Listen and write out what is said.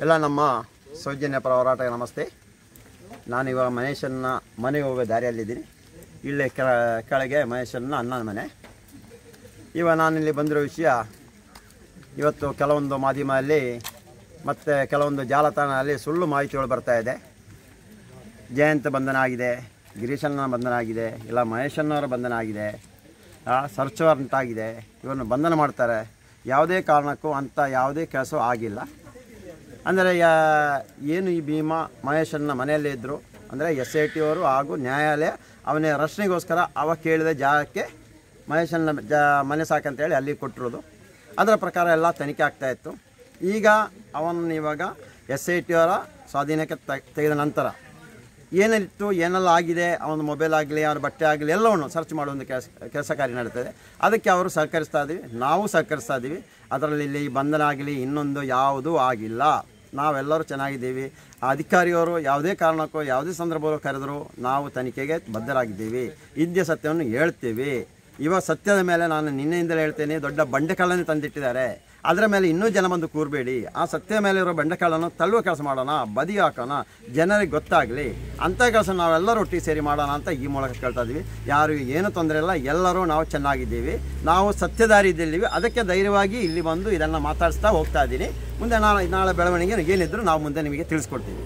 ಎಲ್ಲ ನಮ್ಮ ಸೌಜನ್ಯ ಪರ ಹೋರಾಟಕ್ಕೆ ನಮಸ್ತೆ. ನಾನಿವಾಗ ಮಹೇಶನ್ನ ಮನೆಗೆ ಹೋಗೋ ದಾರಿಯಲ್ಲಿದ್ದೀನಿ. ಇಲ್ಲೇ ಕೆಳಗೆ ಮಹೇಶನ್ನ ಅಣ್ಣನ ಮನೆ. ಇವಾಗ ನಾನಿಲ್ಲಿ ಬಂದಿರೋ ವಿಷಯ, ಇವತ್ತು ಕೆಲವೊಂದು ಮಾಧ್ಯಮದಲ್ಲಿ ಮತ್ತು ಕೆಲವೊಂದು ಜಾಲತಾಣದಲ್ಲಿ ಸುಳ್ಳು ಮಾಹಿತಿಗಳು ಬರ್ತಾಯಿದೆ. ಜಯಂತ್ ಬಂಧನ ಆಗಿದೆ, ಗಿರೀಶನ್ನ ಬಂಧನ ಆಗಿದೆ, ಇಲ್ಲ ಮಹೇಶನ್ನವರ ಬಂಧನ ಆಗಿದೆ, ಸರ್ಚ್ ವಾರಂಟ್ ಆಗಿದೆ, ಇವನ್ನು ಬಂಧನ ಮಾಡ್ತಾರೆ. ಯಾವುದೇ ಕಾರಣಕ್ಕೂ ಅಂಥ ಯಾವುದೇ ಕೆಲಸ ಆಗಿಲ್ಲ. ಅಂದರೆ ಏನು ಈ ಭೀಮಾ ಮಹೇಶನ್ನ ಮನೆಯಲ್ಲೇ ಇದ್ದರು ಅಂದರೆ SIT ಅವರು ಹಾಗೂ ನ್ಯಾಯಾಲಯ ಅವನ ರಕ್ಷಣೆಗೋಸ್ಕರ ಅವ ಕೇಳಿದ ಜಾಗಕ್ಕೆ ಮಹೇಶನ್ನ ಮನೆ ಸಾಕಂತೇಳಿ ಅಲ್ಲಿ ಕೊಟ್ಟಿರೋದು. ಅದರ ಪ್ರಕಾರ ಎಲ್ಲ ತನಿಖೆ ಆಗ್ತಾಯಿತ್ತು. ಈಗ ಅವನನ್ನು ಇವಾಗ SIT ಅವರ ಸ್ವಾಧೀನಕ್ಕೆ ತೆಗೆದ ನಂತರ ಏನಿತ್ತು, ಏನೆಲ್ಲ ಆಗಿದೆ, ಅವನ ಮೊಬೈಲ್ ಆಗಲಿ, ಅವನ ಬಟ್ಟೆ ಆಗಲಿ ಎಲ್ಲವನ್ನು ಸರ್ಚ್ ಮಾಡೋ ಒಂದು ಕೆಲಸ ಕಾರ್ಯ ನಡೀತದೆ. ಅದಕ್ಕೆ ಅವರು ಸಹಕರಿಸ್ತಾ ಇದ್ದೀವಿ, ನಾವು ಸಹಕರಿಸ್ತಾ ಇದ್ದೀವಿ. ಅದರಲ್ಲಿ ಇಲ್ಲಿ ಬಂಧನ ಆಗಲಿ ಇನ್ನೊಂದು ಯಾವುದೂ ಆಗಿಲ್ಲ. ನಾವೆಲ್ಲರೂ ಚೆನ್ನಾಗಿದ್ದೀವಿ. ಆ ಅಧಿಕಾರಿಯವರು ಯಾವುದೇ ಕಾರಣಕ್ಕೂ ಯಾವುದೇ ಸಂದರ್ಭದಲ್ಲೂ ಕರೆದರೂ ನಾವು ತನಿಖೆಗೆ ಬದ್ಧರಾಗಿದ್ದೀವಿ. ಇದ್ದ ಸತ್ಯವನ್ನು ಹೇಳ್ತೀವಿ. ಇವಾಗ ಸತ್ಯದ ಮೇಲೆ ನಾನು ನಿನ್ನೆಯಿಂದಲೇ ಹೇಳ್ತೇನೆ, ದೊಡ್ಡ ಬಂಡೆಕಲ್ಲನ್ನು ತಂದಿಟ್ಟಿದ್ದಾರೆ. ಅದರ ಮೇಲೆ ಇನ್ನೂ ಜನ ಬಂದು ಕೂರಬೇಡಿ. ಆ ಸತ್ಯ ಮೇಲೆ ಇರೋ ಬಂಡೆಕಲ್ಲನ್ನು ತಳ್ಳುವ ಕೆಲಸ ಮಾಡೋಣ, ಬದಿ ಹಾಕೋಣ, ಜನರಿಗೆ ಗೊತ್ತಾಗಲಿ. ಅಂಥ ಕೆಲಸ ನಾವೆಲ್ಲರೂ ಒಟ್ಟಿಗೆ ಸೇರಿ ಮಾಡೋಣ ಅಂತ ಈ ಮೂಲಕ ಕೇಳ್ತಾ ಇದ್ದೀವಿ. ಯಾರಿಗೂ ಏನೂ ತೊಂದರೆ ಇಲ್ಲ, ಎಲ್ಲರೂ ನಾವು ಚೆನ್ನಾಗಿದ್ದೀವಿ, ನಾವು ಸತ್ಯದಾರಿಯಲ್ಲಿದ್ದೀವಿ. ಅದಕ್ಕೆ ಧೈರ್ಯವಾಗಿ ಇಲ್ಲಿ ಬಂದು ಇದನ್ನು ಮಾತಾಡಿಸ್ತಾ ಹೋಗ್ತಾ ಇದ್ದೀನಿ. ಮುಂದೆ ನಾಳೆ ಬೆಳವಣಿಗೆ ಏನಿದ್ರು ನಾವು ಮುಂದೆ ನಿಮಗೆ ತಿಳಿಸ್ಕೊಡ್ತೀವಿ.